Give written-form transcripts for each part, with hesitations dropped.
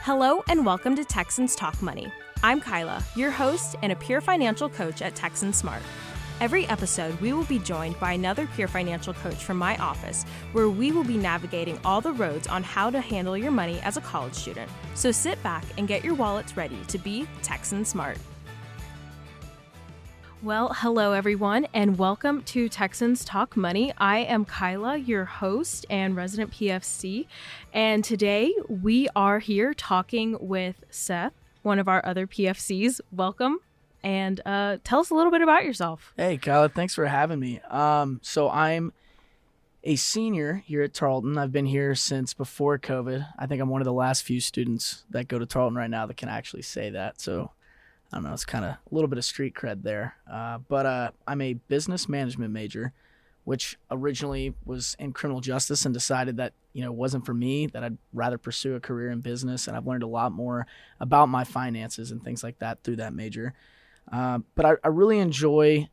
Hello and welcome to Texans Talk Money. I'm Kyla, your host and a Peer Financial Coach at Texan Smart. Every episode, we will be joined by another Peer Financial Coach from my office, where we will be navigating all the roads on how to handle your money as a college student. So sit back and get your wallets ready to be Texan Smart. Well, hello everyone, and welcome to Texans Talk Money. I am Kyla, your host and resident PFC, and today we are here talking with Seth, one of our other PFCs. Welcome, and tell us a little bit about yourself. Hey, Kyla, thanks for having me. So I'm a senior here at Tarleton. I've been here since before COVID. I think I'm one of the last few students that go to Tarleton right now that can actually say that, so I don't know, it's kind of a little bit of street cred there. But I'm a business management major, which originally was in criminal justice and decided that, wasn't for me, that I'd rather pursue a career in business. And I've learned a lot more about my finances and things like that through that major. But I really enjoy,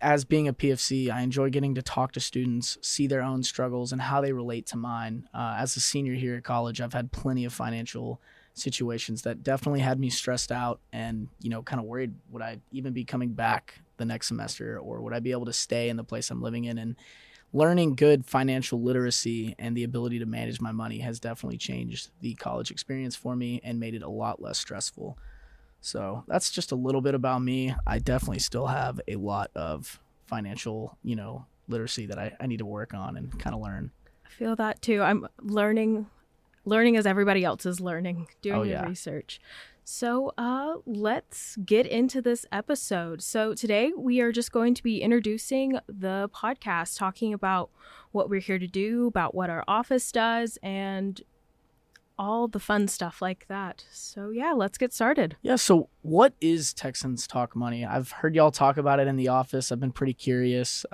as being a PFC, I enjoy getting to talk to students, see their own struggles and how they relate to mine. As a senior here at college, I've had plenty of financial situations that definitely had me stressed out and, kind of worried, would I even be coming back the next semester, or would I be able to stay in the place I'm living in? And learning good financial literacy and the ability to manage my money has definitely changed the college experience for me and made it a lot less stressful. So that's just a little bit about me. I definitely still have a lot of financial, literacy that I need to work on and kind of learn. I feel that too. I'm learning as everybody else is learning, doing the research. So let's get into this episode. So today we are just going to be introducing the podcast, talking about what we're here to do, about what our office does, and all the fun stuff like that. So yeah, let's get started. Yeah, so what is Texans Talk Money? I've heard y'all talk about it in the office. I've been pretty curious,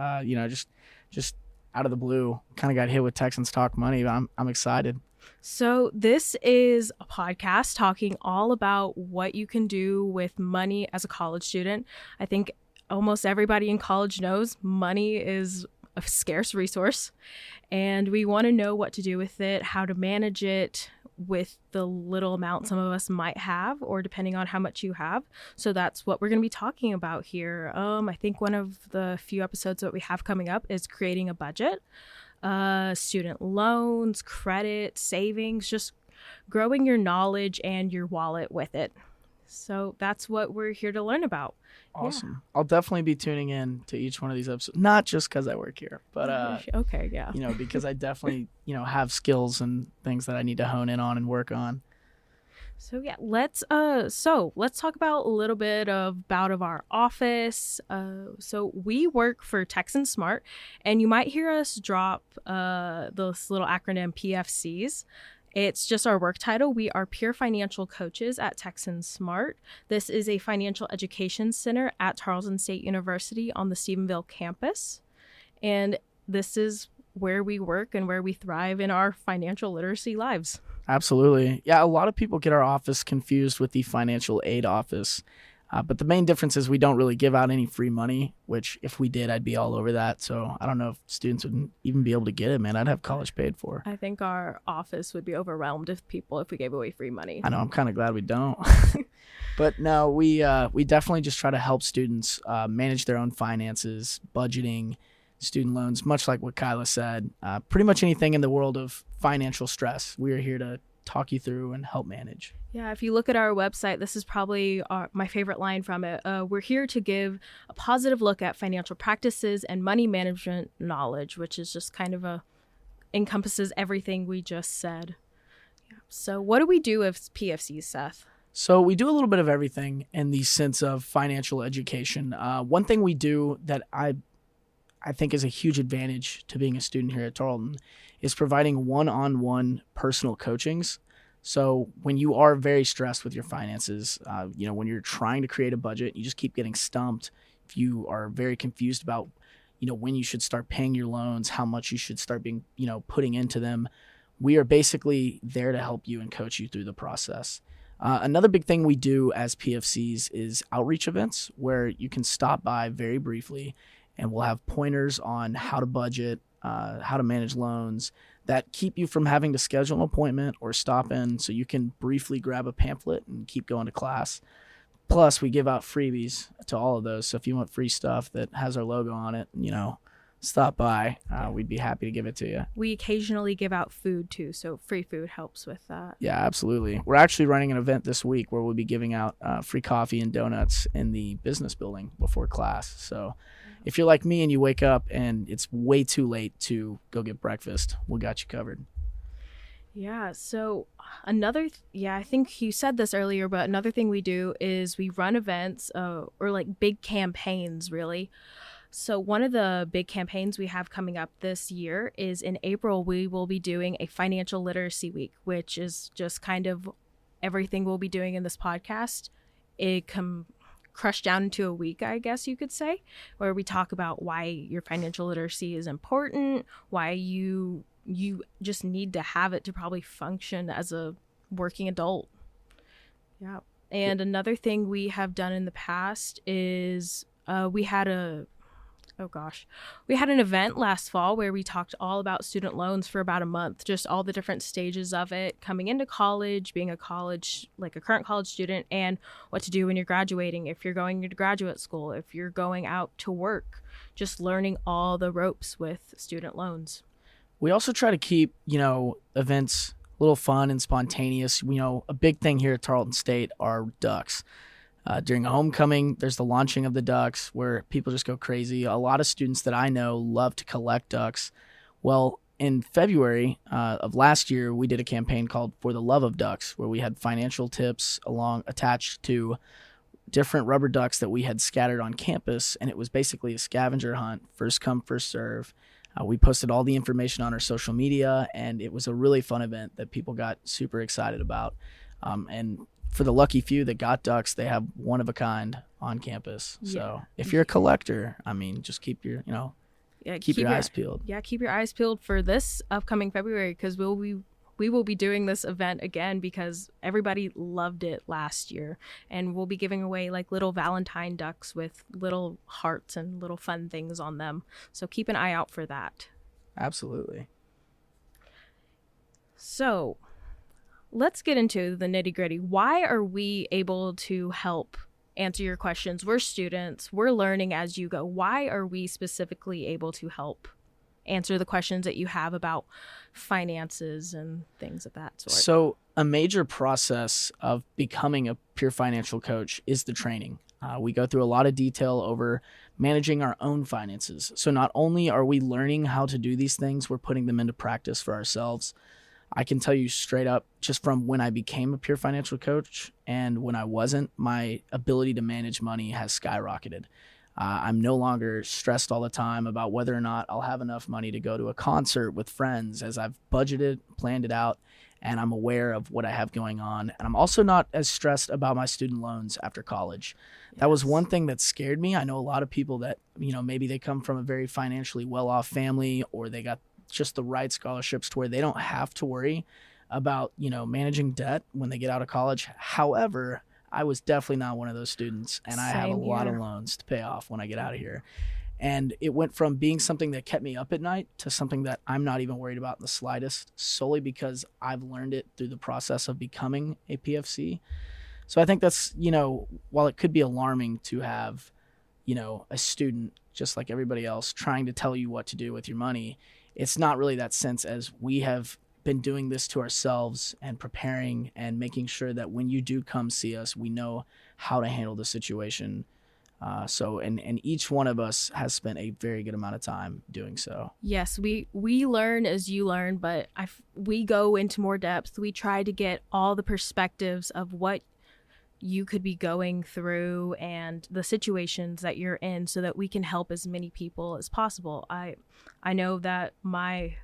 just out of the blue, kind of got hit with Texans Talk Money. I'm excited. So this is a podcast talking all about what you can do with money as a college student. I think almost everybody in college knows money is a scarce resource, and we want to know what to do with it, how to manage it with the little amount some of us might have, or depending on how much you have. So that's what we're going to be talking about here. I think one of the few episodes that we have coming up is creating a budget. Student loans, credit, savings, just growing your knowledge and your wallet with it. So that's what we're here to learn about. Awesome. Yeah. I'll definitely be tuning in to each one of these episodes, not just because I work here, but okay, yeah. Because I definitely, have skills and things that I need to hone in on and work on. So yeah, let's talk about a little bit about our office. So we work for Texan Smart, and you might hear us drop this little acronym PFCs. It's just our work title. We are Peer Financial Coaches at Texan Smart. This is a financial education center at Tarleton State University on the Stephenville campus, and this is where we work and where we thrive in our financial literacy lives. Absolutely. Yeah, a lot of people get our office confused with the financial aid office. But the main difference is we don't really give out any free money, which if we did, I'd be all over that. So I don't know if students would even be able to get it, man. I'd have college paid for. I think our office would be overwhelmed if we gave away free money. I know. I'm kind of glad we don't. But no, we definitely just try to help students manage their own finances, budgeting, student loans, much like what Kyla said. Pretty much anything in the world of financial stress, we are here to talk you through and help manage. Yeah, if you look at our website, this is probably my favorite line from it. We're here to give a positive look at financial practices and money management knowledge, which is just kind of encompasses everything we just said. Yeah. So what do we do as PFCs, Seth? So we do a little bit of everything in the sense of financial education. One thing we do that I think is a huge advantage to being a student here at Tarleton is providing one-on-one personal coachings. So when you are very stressed with your finances, when you're trying to create a budget, you just keep getting stumped. If you are very confused about, when you should start paying your loans, how much you should start being, putting into them, we are basically there to help you and coach you through the process. Another big thing we do as PFCs is outreach events where you can stop by very briefly and we'll have pointers on how to budget, how to manage loans, that keep you from having to schedule an appointment or stop in so you can briefly grab a pamphlet and keep going to class. Plus, we give out freebies to all of those. So if you want free stuff that has our logo on it, stop by. We'd be happy to give it to you. We occasionally give out food too, so free food helps with that. Yeah, absolutely. We're actually running an event this week where we'll be giving out free coffee and donuts in the business building before class. So if you're like me and you wake up and it's way too late to go get breakfast, we got you covered. Yeah, so I think you said this earlier, but another thing we do is we run events or like big campaigns, really. So one of the big campaigns we have coming up this year is in April, we will be doing a financial literacy week, which is just kind of everything we'll be doing in this podcast. It crushed down into a week, I guess you could say, where we talk about why your financial literacy is important, why you just need to have it to probably function as a working adult. Yeah. And another thing we have done in the past is we had an event last fall where we talked all about student loans for about a month, just all the different stages of it, coming into college, being a current college student, and what to do when you're graduating, if you're going into graduate school, if you're going out to work, just learning all the ropes with student loans. We also try to keep, events a little fun and spontaneous. A big thing here at Tarleton State are ducks. During a homecoming, there's the launching of the ducks where people just go crazy. A lot of students that I know love to collect ducks. Well, in February of last year, we did a campaign called For the Love of Ducks, where we had financial tips attached to different rubber ducks that we had scattered on campus, and it was basically a scavenger hunt, first come, first serve. We posted all the information on our social media, and it was a really fun event that people got super excited about. And for the lucky few that got ducks, they have one of a kind on campus. Yeah. So if you're a collector, just keep your, keep your eyes peeled. Yeah, keep your eyes peeled for this upcoming February, because we will be doing this event again because everybody loved it last year, and we'll be giving away like little Valentine ducks with little hearts and little fun things on them. So keep an eye out for that. Absolutely. So let's get into the nitty-gritty. Why are we able to help answer your questions? We're students. We're learning as you go. Why are we specifically able to help answer the questions that you have about finances and things of that sort? So a major process of becoming a peer financial coach is the training. We go through a lot of detail over managing our own finances. So not only are we learning how to do these things, we're putting them into practice for ourselves. I can tell you straight up, just from when I became a peer financial coach and when I wasn't, my ability to manage money has skyrocketed. I'm no longer stressed all the time about whether or not I'll have enough money to go to a concert with friends, as I've budgeted, planned it out, and I'm aware of what I have going on. And I'm also not as stressed about my student loans after college. Yes. That was one thing that scared me. I know a lot of people that, maybe they come from a very financially well-off family, or they got just the right scholarships to where they don't have to worry about, managing debt when they get out of college. However, I was definitely not one of those students, and I have a lot of loans to pay off when I get out of here. And it went from being something that kept me up at night to something that I'm not even worried about in the slightest, solely because I've learned it through the process of becoming a PFC. So I think that's, while it could be alarming to have, a student just like everybody else trying to tell you what to do with your money, it's not really that sense, as we have been doing this to ourselves and preparing and making sure that when you do come see us, we know how to handle the situation. And each one of us has spent a very good amount of time doing so. Yes, we learn as you learn, but we go into more depth. We try to get all the perspectives of what you could be going through and the situations that you're in, so that we can help as many people as possible. I know that my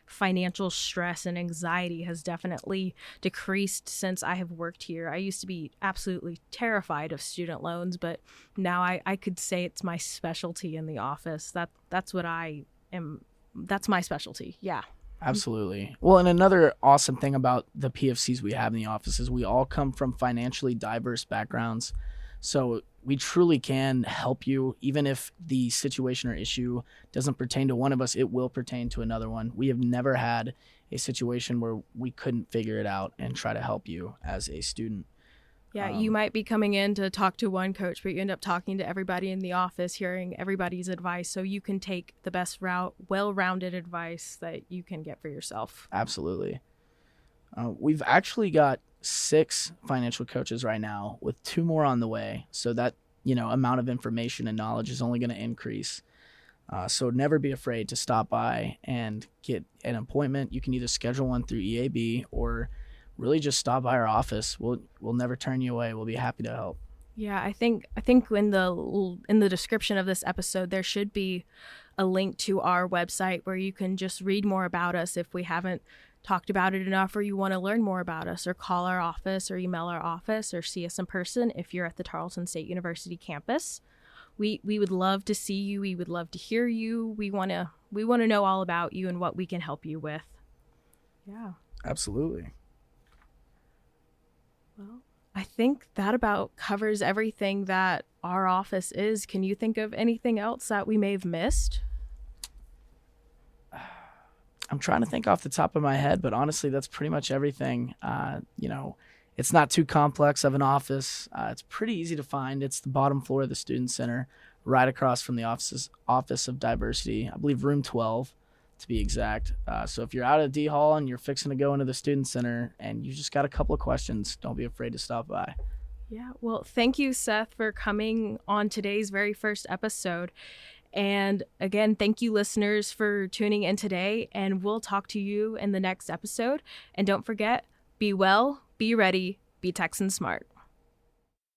financial stress and anxiety has definitely decreased since I have worked here. I used to be absolutely terrified of student loans, but now I could say it's my specialty in the office. That's what I am. That's my specialty. Yeah. Absolutely. Well, and another awesome thing about the PFCs we have in the office is we all come from financially diverse backgrounds. So we truly can help you. Even if the situation or issue doesn't pertain to one of us, it will pertain to another one. We have never had a situation where we couldn't figure it out and try to help you as a student. Yeah, you might be coming in to talk to one coach, but you end up talking to everybody in the office, hearing everybody's advice, so you can take the best well-rounded advice that you can get for yourself. Absolutely. We've actually got 6 financial coaches right now, with 2 more on the way. So that, amount of information and knowledge is only going to increase. So never be afraid to stop by and get an appointment. You can either schedule one through EAB or really just stop by our office. We'll never turn you away. We'll be happy to help. Yeah, I think in the description of this episode there should be a link to our website where you can just read more about us if we haven't talked about it enough, or you want to learn more about us, or call our office or email our office or see us in person if you're at the Tarleton State University campus. We would love to see you. We would love to hear you. We want to know all about you and what we can help you with. Yeah. Absolutely. Well, I think that about covers everything that our office is. Can you think of anything else that we may have missed? I'm trying to think off the top of my head, but honestly, that's pretty much everything. It's not too complex of an office. It's pretty easy to find. It's the bottom floor of the Student Center, right across from the Office of Diversity. I believe room 12, to be exact. So if you're out at D Hall and you're fixing to go into the Student Center and you just got a couple of questions, don't be afraid to stop by. Yeah, well, thank you, Seth, for coming on today's very first episode. And again, thank you, listeners, for tuning in today. And we'll talk to you in the next episode. And don't forget, be well, be ready, be Texan Smart.